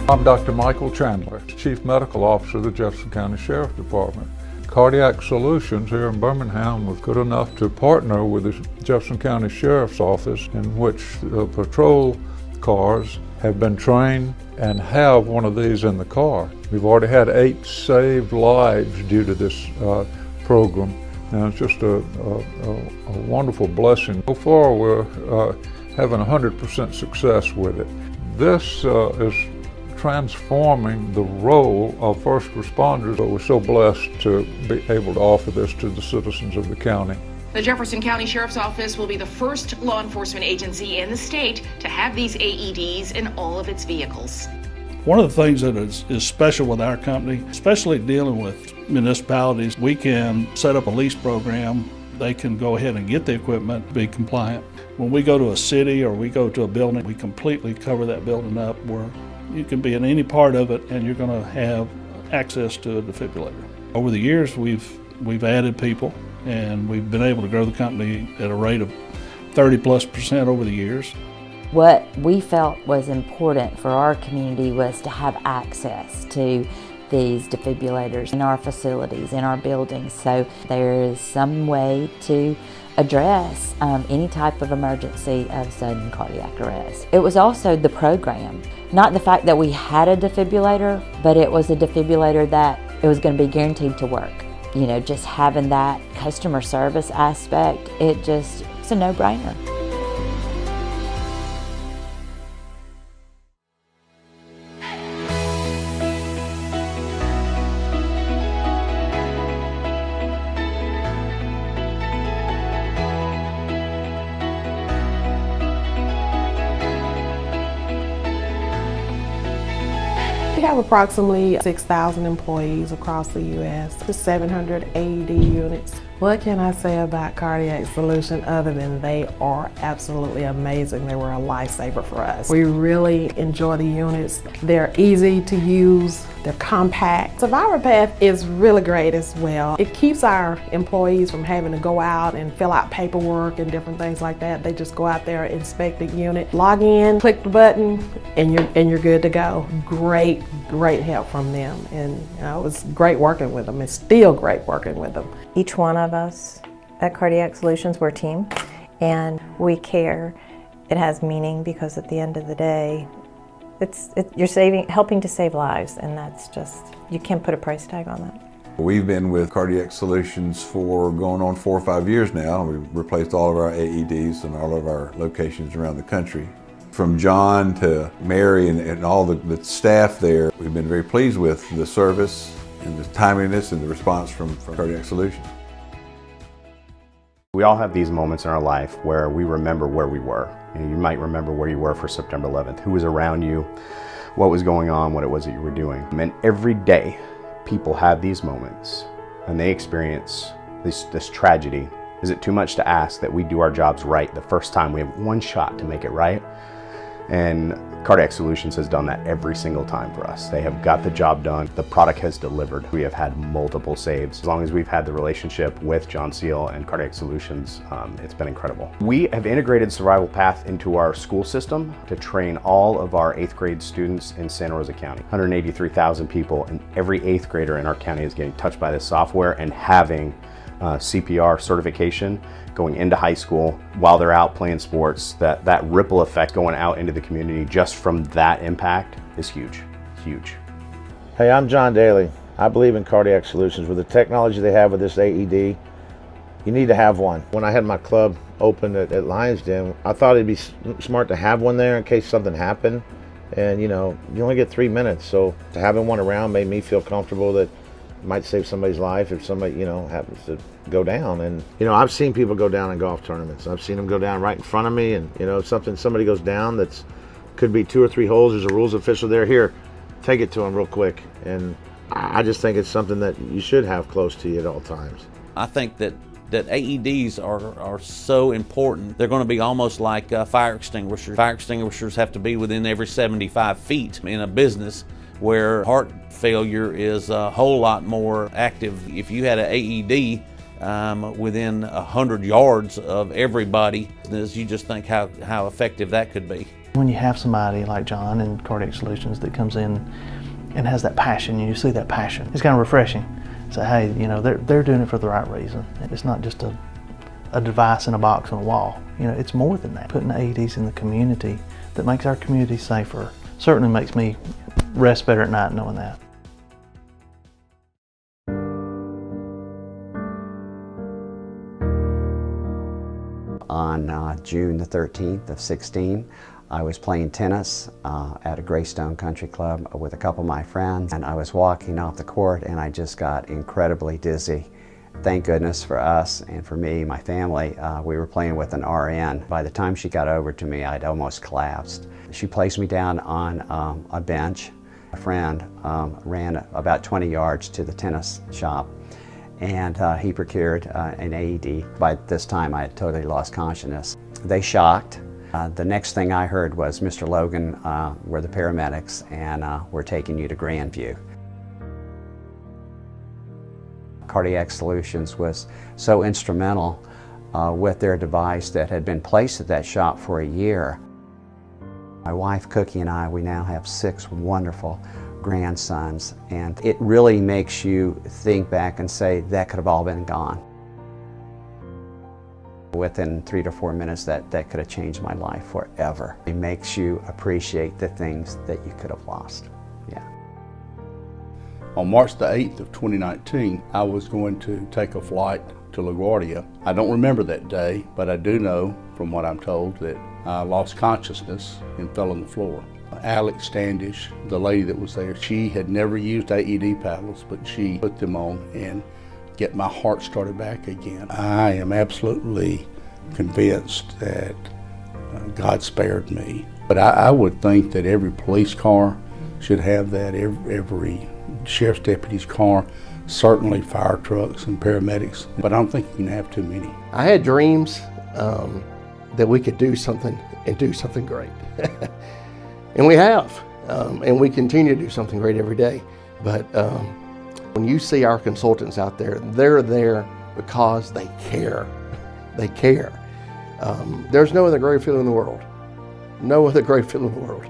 I'm Dr. Michael Chandler, Chief Medical Officer of the Jefferson County Sheriff's Department. Cardiac Solutions here in Birmingham was good enough to partner with the Jefferson County Sheriff's Office, in which the patrol cars have been trained and have one of these in the car. We've already had 8 saved lives due to this program, and it's just a wonderful blessing. So far we're having 100% success with it. This is transforming the role of first responders, but we're so blessed to be able to offer this to the citizens of the county. The Jefferson County Sheriff's Office will be the first law enforcement agency in the state to have these AEDs in all of its vehicles. One of the things that is special with our company, especially dealing with municipalities, we can set up a lease program. They can go ahead and get the equipment, be compliant. When we go to a city or we go to a building, we completely cover that building up where you can be in any part of it and you're going to have access to a defibrillator. Over the years, we've added people, and we've been able to grow the company at a rate of 30+% over the years. What we felt was important for our community was to have access to these defibrillators in our facilities, in our buildings, so there is some way to address any type of emergency of sudden cardiac arrest. It was also the program, not the fact that we had a defibrillator, but it was a defibrillator that it was going to be guaranteed to work. You know, just having that customer service aspect, it's a no-brainer. We have approximately 6,000 employees across the U.S., 700 AED units. What can I say about Cardiac Solutions other than they are absolutely amazing? They were a lifesaver for us. We really enjoy the units. They're easy to use, they're compact. Survivor Path is really great as well. It keeps our employees from having to go out and fill out paperwork and different things like that. They just go out there, inspect the unit, log in, click the button, and you're good to go. Great help from them, and it was great working with them. It's still great working with them. Each one of us at Cardiac Solutions, we're a team, and we care. It has meaning because at the end of the day, you're helping to save lives, and that's just, you can't put a price tag on that. We've been with Cardiac Solutions for going on 4 or 5 years now. We've replaced all of our AEDs in all of our locations around the country. From John to Mary and all the staff there, we've been very pleased with the service and the timeliness and the response from Cardiac Solutions. We all have these moments in our life where we remember where we were. You might remember where you were for September 11th, who was around you, what was going on, what it was that you were doing. And every day, people have these moments and they experience this tragedy. Is it too much to ask that we do our jobs right the first time? We have one shot to make it right. And Cardiac Solutions has done that every single time for us. They have got the job done. The product has delivered. We have had multiple saves. As long as we've had the relationship with John Seal and Cardiac Solutions, it's been incredible. We have integrated Survival Path into our school system to train all of our 8th grade students in Santa Rosa County. 183,000 people, and every 8th grader in our county is getting touched by this software and having CPR certification going into high school while they're out playing sports. That ripple effect going out into the community just from that impact is huge, huge. Hey, I'm John Daly. I believe in Cardiac Solutions. With the technology they have with this AED, you need to have one. When I had my club open at Lions Den, I thought it'd be smart to have one there in case something happened. And you only get 3 minutes, so having one around made me feel comfortable that it might save somebody's life if somebody, happens to go down. And, I've seen people go down in golf tournaments. I've seen them go down right in front of me, and, if somebody goes down that's could be 2 or 3 holes, there's a rules official there, here, take it to them real quick. And I just think it's something that you should have close to you at all times. I think that AEDs are so important. They're going to be almost like fire extinguishers. Fire extinguishers have to be within every 75 feet in a business, where heart failure is a whole lot more active. If you had an AED within 100 yards of everybody, you just think how effective that could be. When you have somebody like John in Cardiac Solutions that comes in and has that passion, and you see that passion, it's kind of refreshing. Say, hey, you know, they're doing it for the right reason. It's not just a device in a box on a wall. You know, it's more than that. Putting AEDs in the community that makes our community safer certainly makes me rest better at night knowing that. On June the 13th of 16, I was playing tennis at a Greystone Country Club with a couple of my friends, and I was walking off the court and I just got incredibly dizzy. Thank goodness for us and for me, my family, we were playing with an RN. By the time she got over to me, I'd almost collapsed. She placed me down on a bench. A friend ran about 20 yards to the tennis shop, and he procured an AED. By this time, I had totally lost consciousness. They shocked. The next thing I heard was, Mr. Logan, we're the paramedics, and we're taking you to Grandview. Cardiac Solutions was so instrumental with their device that had been placed at that shop for a year. My wife, Cookie, and I, we now have 6 wonderful grandsons, and it really makes you think back and say, that could have all been gone. Within 3 to 4 minutes, that could have changed my life forever. It makes you appreciate the things that you could have lost. Yeah. On March the 8th of 2019, I was going to take a flight to LaGuardia. I don't remember that day, but I do know from what I'm told that I lost consciousness and fell on the floor. Alex Standish, the lady that was there, she had never used AED paddles, but she put them on and get my heart started back again. I am absolutely convinced that God spared me. But I would think that every police car should have that, every sheriff's deputy's car, certainly fire trucks and paramedics, but I don't think you can have too many. I had dreams that we could do something and do something great. And we have, and we continue to do something great every day. But when you see our consultants out there, they're there because they care. They care. There's no other great feeling in the world. No other great feeling in the world.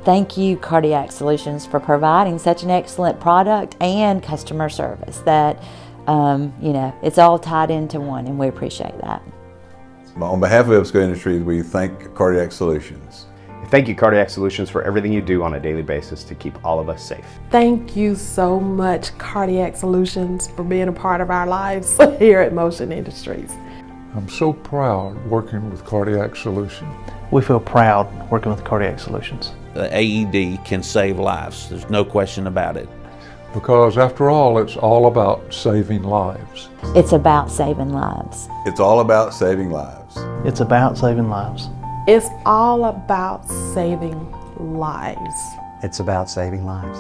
Thank you, Cardiac Solutions, for providing such an excellent product and customer service that, you know, it's all tied into one, and we appreciate that. On behalf of EBSCO Industries, we thank Cardiac Solutions. Thank you, Cardiac Solutions, for everything you do on a daily basis to keep all of us safe. Thank you so much, Cardiac Solutions, for being a part of our lives here at Motion Industries. I'm so proud working with Cardiac Solutions. We feel proud working with Cardiac Solutions. The AED can save lives. There's no question about it. Because after all, it's all about saving lives. It's about saving lives. It's all about saving lives. It's about saving lives. It's all about saving lives. It's about saving lives.